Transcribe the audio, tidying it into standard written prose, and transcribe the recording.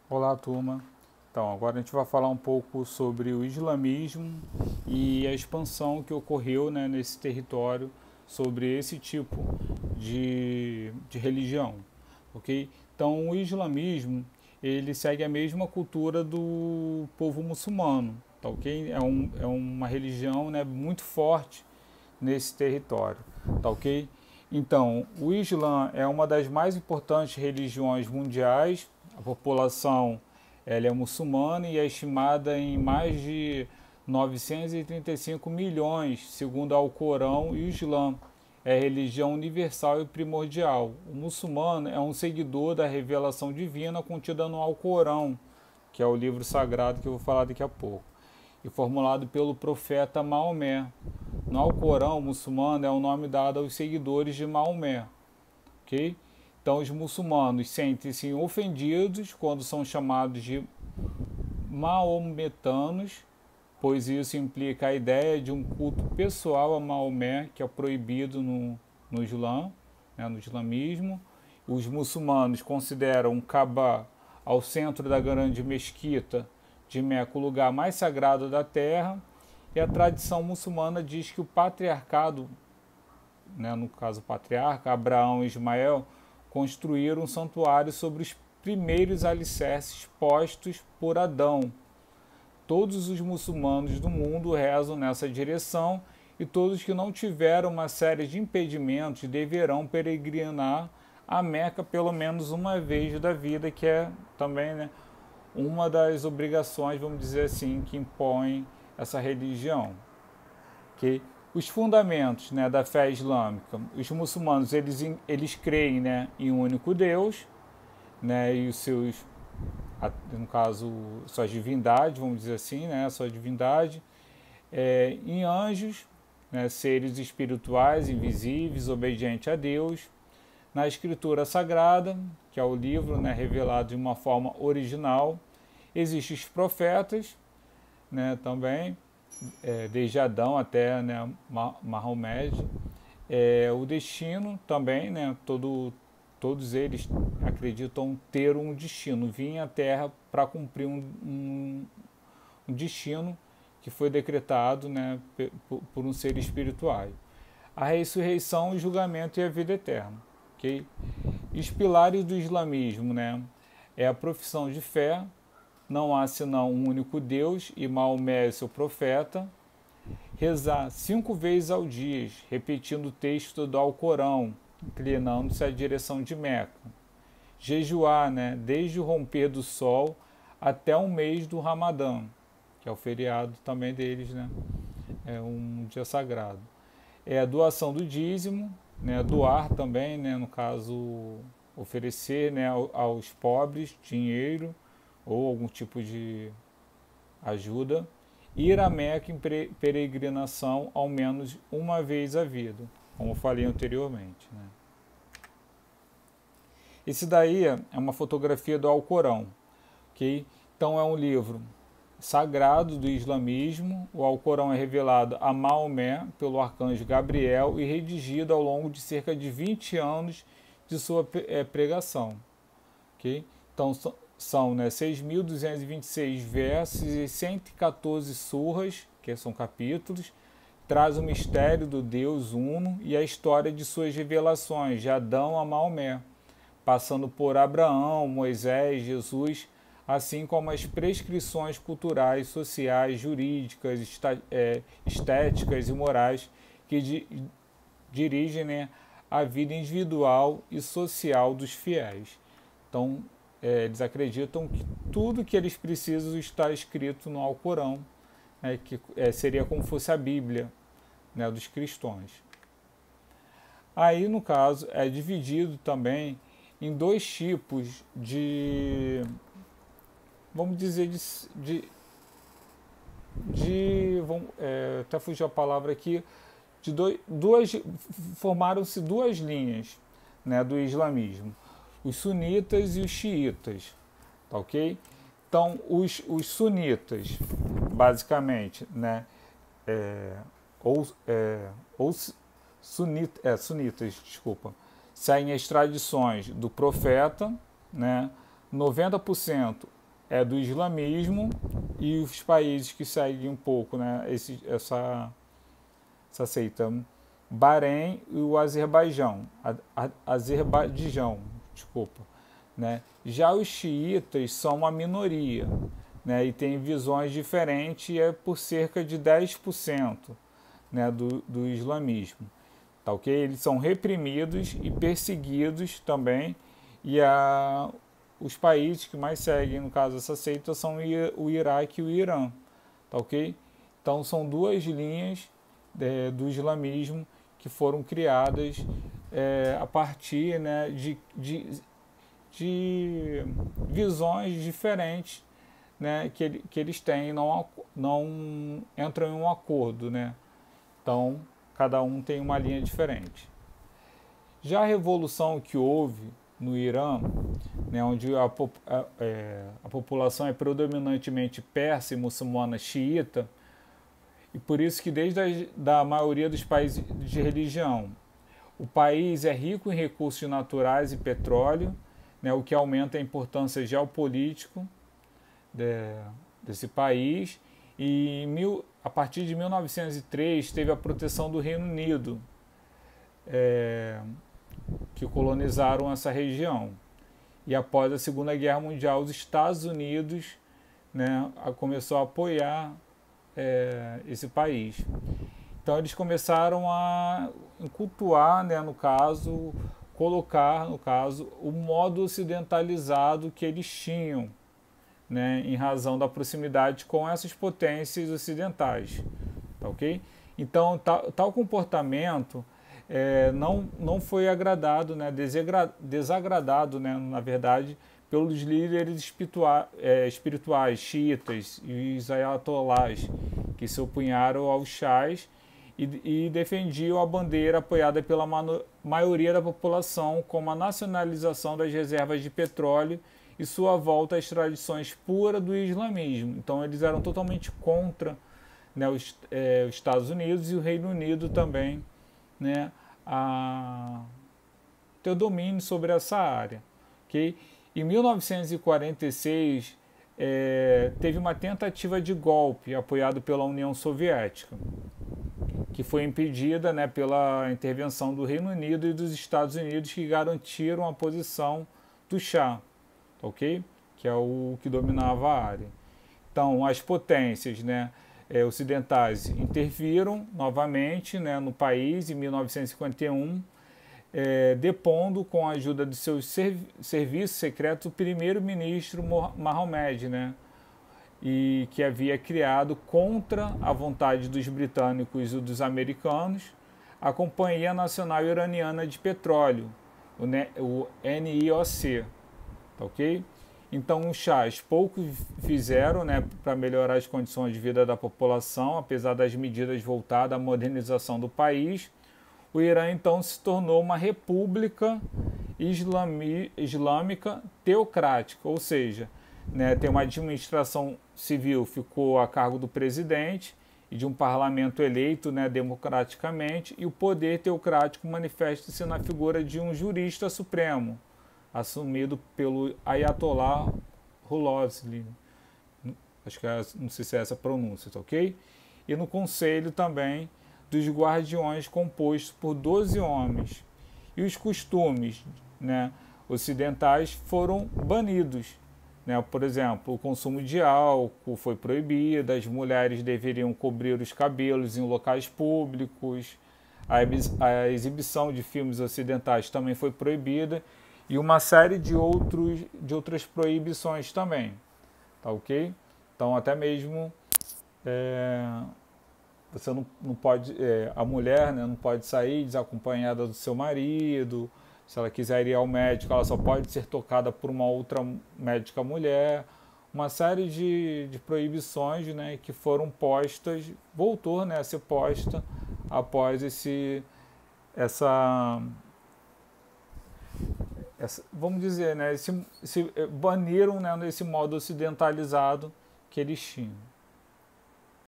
Olá, turma. Então, agora a gente vai falar um pouco sobre o islamismo e a expansão que ocorreu, né, nesse território sobre esse tipo de religião, ok? Então, o islamismo, ele segue a mesma cultura do povo muçulmano, tá ok? É uma religião, né, muito forte nesse território, tá ok? Então, o Islã é uma das mais importantes religiões mundiais. A população ela é muçulmana e é estimada em mais de 935 milhões, segundo ao Corão, e o Islã é religião universal e primordial. O muçulmano é um seguidor da revelação divina contida no Alcorão, que é o livro sagrado que eu vou falar daqui a pouco, e formulado pelo profeta Maomé. No Alcorão muçulmano é o nome dado aos seguidores de Maomé, ok? Então os muçulmanos sentem-se ofendidos quando são chamados de maometanos, pois isso implica a ideia de um culto pessoal a Maomé, que é proibido no Islã, né, no islamismo. Os muçulmanos consideram Kaaba, ao centro da grande mesquita de Meca, o lugar mais sagrado da terra, e a tradição muçulmana diz que o patriarcado, né, no caso o patriarca, Abraão e Ismael, construíram um santuário sobre os primeiros alicerces postos por Adão. Todos os muçulmanos do mundo rezam nessa direção e todos que não tiveram uma série de impedimentos deverão peregrinar a Meca pelo menos uma vez da vida, que é também, né, uma das obrigações, vamos dizer assim, que impõe essa religião. Que os fundamentos, né, da fé islâmica, os muçulmanos eles creem, né, em um único Deus, né, e os seus, no caso, suas divindades, vamos dizer assim, né, sua divindade, em anjos, né, seres espirituais, invisíveis, obedientes a Deus, na escritura sagrada, que é o livro, né, revelado de uma forma original, existem os profetas, né, também, desde Adão até, né, Mahomet, o destino também, né, todos eles acreditam ter um destino, vir à Terra para cumprir um destino que foi decretado, né, por um ser espiritual. A ressurreição, o julgamento e a vida eterna. Okay? E os pilares do islamismo, né, é a profissão de fé, não há senão um único Deus e Maomé é seu profeta. Rezar 5 vezes ao dia, repetindo o texto do Alcorão, inclinando-se à direção de Meca. Jejuar, né, desde o romper do sol até o mês do Ramadã, que é o feriado também deles, né? É um dia sagrado. É a doação do dízimo, né, doar também, né, no caso, oferecer, né, aos pobres dinheiro ou algum tipo de ajuda, ir a Meca em peregrinação ao menos uma vez à vida, como eu falei anteriormente. Né? Esse daí é uma fotografia do Alcorão, ok? Então é um livro sagrado do islamismo. O Alcorão é revelado a Maomé pelo arcanjo Gabriel e redigido ao longo de cerca de 20 anos de sua pregação. Okay? Então são, né, 6.226 versos e 114 surras, que são capítulos, traz o mistério do Deus Uno e a história de suas revelações, de Adão a Maomé, passando por Abraão, Moisés, Jesus, assim como as prescrições culturais, sociais, jurídicas, estéticas e morais que dirigem, né, a vida individual e social dos fiéis. Então, eles acreditam que tudo que eles precisam está escrito no Alcorão, né, que seria como fosse a Bíblia, né, dos cristãos. Aí, no caso, é dividido também em dois tipos de, vamos dizer, até fugiu a palavra aqui, formaram-se duas linhas, né, do islamismo, os sunitas e os xiitas, tá ok? Então, os sunitas, basicamente, né, é, ou, é, ou sunitas, desculpa, seguem as tradições do profeta, né, 90% do islamismo, e os países que seguem um pouco, né, essa seita, Bahrein e o Azerbaijão, desculpa, né? Já os xiitas são uma minoria, né, e têm visões diferentes, e é por cerca de 10%, né, do islamismo. Tá, ok? Eles são reprimidos e perseguidos também, e os países que mais seguem, no caso, essa seita são o Iraque e o Irã. Tá, ok? Então são duas linhas do islamismo que foram criadas a partir, né, de visões diferentes, né, que eles têm, não entram em um acordo, né? Então, cada um tem uma linha diferente. Já a revolução que houve no Irã, né, onde a população é predominantemente persa e muçulmana xiita, e por isso que desde da maioria dos países de religião, o país é rico em recursos naturais e petróleo, né, o que aumenta a importância geopolítica desse país, e a partir de 1903 teve a proteção do Reino Unido, que colonizaram essa região. E após a Segunda Guerra Mundial, os Estados Unidos, né, começou a apoiar esse país. Então eles começaram a cultuar, né, no caso, colocar, no caso, o modo ocidentalizado que eles tinham, né, em razão da proximidade com essas potências ocidentais. Tá, ok? Então, tal comportamento não foi agradado, né, desagradado, né, na verdade, pelos líderes espirituais xiitas e os ayatolás, que se opunharam aos chás e defendiam a bandeira apoiada pela maioria da população, como a nacionalização das reservas de petróleo e sua volta às tradições puras do islamismo. Então eles eram totalmente contra, né, os Estados Unidos e o Reino Unido também, né, a ter domínio sobre essa área. Okay? Em 1946, teve uma tentativa de golpe apoiado pela União Soviética, que foi impedida, né, pela intervenção do Reino Unido e dos Estados Unidos, que garantiram a posição do Shah, ok? Que é o que dominava a área. Então, as potências, né, ocidentais interviram novamente, né, no país em 1951, depondo com a ajuda de seus serviços secretos o primeiro-ministro Mohammed, né, e que havia criado contra a vontade dos britânicos e dos americanos a Companhia Nacional Iraniana de Petróleo, o NIOC, tá, ok? Então os chás pouco fizeram, né, para melhorar as condições de vida da população, apesar das medidas voltadas à modernização do país. O Irã então se tornou uma república islâmica teocrática, ou seja, né, tem uma administração civil, ficou a cargo do presidente e de um parlamento eleito, né, democraticamente, e o poder teocrático manifesta-se na figura de um jurista supremo, assumido pelo Ayatollah Khomeini. Acho que não sei se é essa a pronúncia, tá, ok? E no conselho também dos guardiões, composto por 12 homens. E os costumes, né, ocidentais foram banidos. Né? Por exemplo, o consumo de álcool foi proibido, as mulheres deveriam cobrir os cabelos em locais públicos, a exibição de filmes ocidentais também foi proibida, e uma série de outras proibições também. Tá, ok? Então, até mesmo você não pode, a mulher, né, não pode sair desacompanhada do seu marido. Se ela quiser ir ao médico, ela só pode ser tocada por uma outra médica mulher. Uma série de proibições, né, que foram postas, voltou, né, a ser posta após vamos dizer, né, baniram, né, nesse modo ocidentalizado que eles tinham.